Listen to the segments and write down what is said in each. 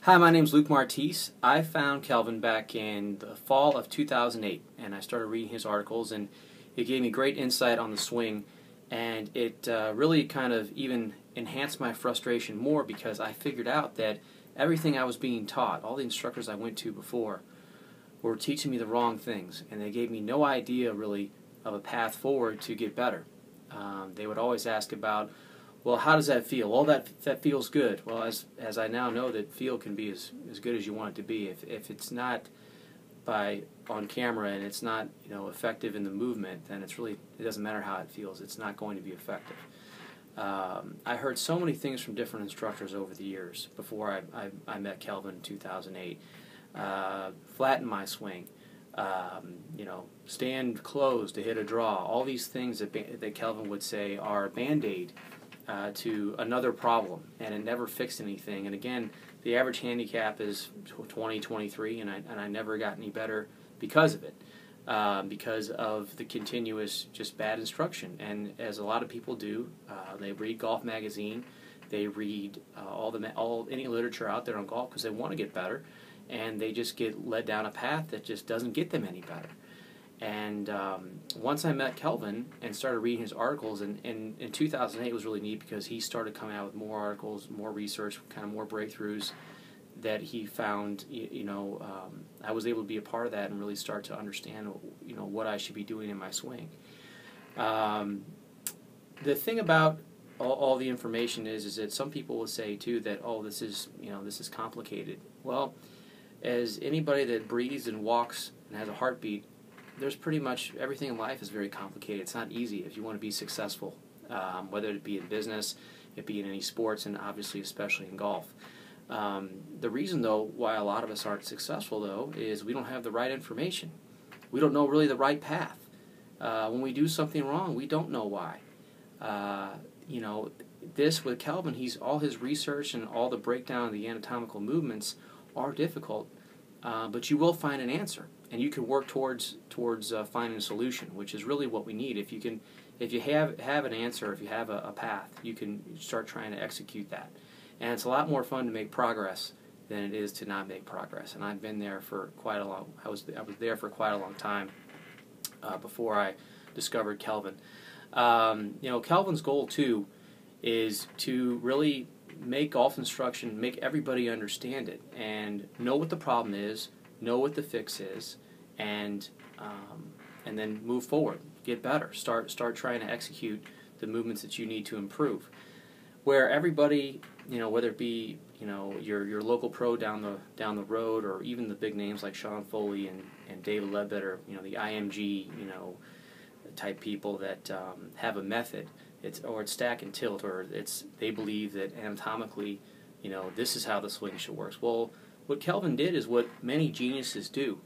Hi, my name's Luke Martise. I found Kelvin back in the fall of 2008, and I started reading his articles, and it gave me great insight on the swing, and it really kind of even enhanced my frustration more because I figured out that everything I was being taught, all the instructors I went to before, were teaching me the wrong things, and they gave me no idea really of a path forward to get better. They would always ask about, well, how does that feel? Well, that feels good. Well, as I now know, that feel can be as good as you want it to be. If it's not on camera and it's not effective in the movement, then it doesn't matter how it feels. It's not going to be effective. I heard so many things from different instructors over the years before I met Kelvin in 2008. Flatten my swing. Stand closed to hit a draw. All these things that Kelvin would say are Band-Aid to another problem, and it never fixed anything. And again, the average handicap is 20, 23, and I never got any better because of it, because of the continuous just bad instruction. And as a lot of people do, they read Golf Magazine, they read any literature out there on golf because they want to get better, and they just get led down a path that just doesn't get them any better. And once I met Kelvin and started reading his articles, and in 2008 it was really neat because he started coming out with more articles, more research, kind of more breakthroughs that he found. I was able to be a part of that and really start to understand what I should be doing in my swing. The thing about all the information is that some people will say too that, oh, this is complicated. Well, as anybody that breathes and walks and has a heartbeat, there's pretty much everything in life is very complicated. It's not easy if you want to be successful, whether it be in business, it be in any sports, and obviously especially in golf. The reason, though, why a lot of us aren't successful, though, is we don't have the right information. We don't know really the right path. When we do something wrong, we don't know why. This with Kelvin, all his research and all the breakdown of the anatomical movements are difficult, but you will find an answer. And you can work towards finding a solution, which is really what we need. If you have an answer, if you have a path, you can start trying to execute that. And it's a lot more fun to make progress than it is to not make progress. And I've been there for quite a long. I was there for quite a long time before I discovered Kelvin. Kelvin's goal too is to really make golf instruction, make everybody understand it, and know what the problem is, know what the fix is, and then move forward, get better, start trying to execute the movements that you need to improve. Where everybody, whether it be your local pro down the road, or even the big names like Sean Foley and David Ledbetter, the IMG type people that have a method, it's stack and tilt, or they believe that anatomically, this is how the swing should work. Well, what Kelvin did is what many geniuses do.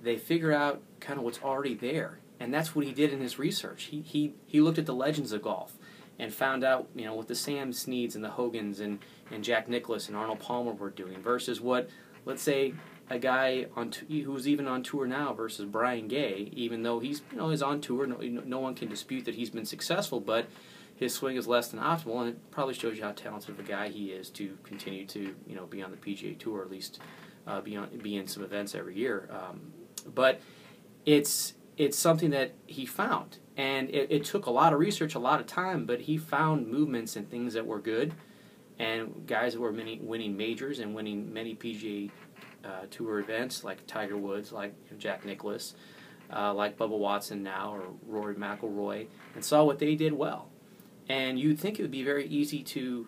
They figure out kind of what's already there, and that's what he did in his research. He looked at the legends of golf and found out what the Sam Sneads and the Hogans and Jack Nicklaus and Arnold Palmer were doing versus what, let's say, a guy who's even on tour now versus Brian Gay, even though he's on tour. No one can dispute that he's been successful, but his swing is less than optimal, and it probably shows you how talented of a guy he is to continue to be on the PGA Tour, or at least be in some events every year. But it's something that he found, and it took a lot of research, a lot of time, but he found movements and things that were good, and guys that were winning majors and winning many PGA Tour events, like Tiger Woods, like Jack Nicklaus, like Bubba Watson now, or Rory McIlroy, and saw what they did well. And you'd think it would be very easy to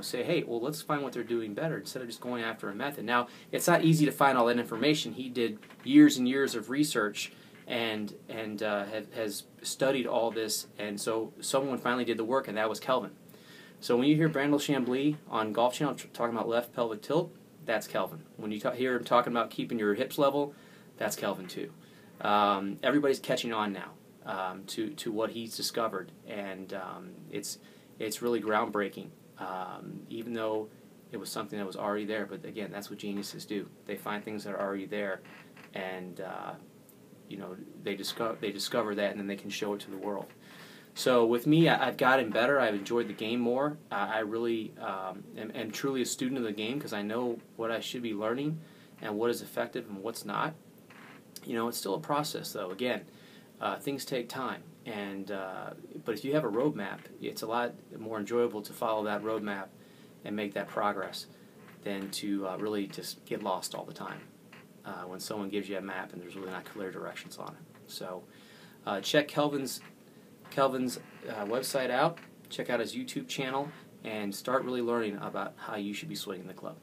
say, hey, well, let's find what they're doing better instead of just going after a method. Now, it's not easy to find all that information. He did years and years of research and has studied all this, and so someone finally did the work, and that was Kelvin. So when you hear Brandel Chambly on Golf Channel talking about left pelvic tilt, that's Kelvin. When you hear him talking about keeping your hips level, that's Kelvin too. Everybody's catching on now to what he's discovered, and it's really groundbreaking, even though it was something that was already there. But again, that's what geniuses do. They find things that are already there, and they discover that, and then they can show it to the world. So with me, I've gotten better. I've enjoyed the game more. I really am truly a student of the game because I know what I should be learning and what is effective and what's not. It's still a process, though. Again, things take time, but if you have a roadmap, it's a lot more enjoyable to follow that roadmap and make that progress than to really just get lost all the time when someone gives you a map and there's really not clear directions on it. So check Kelvin's website out, check out his YouTube channel, and start really learning about how you should be swinging the club.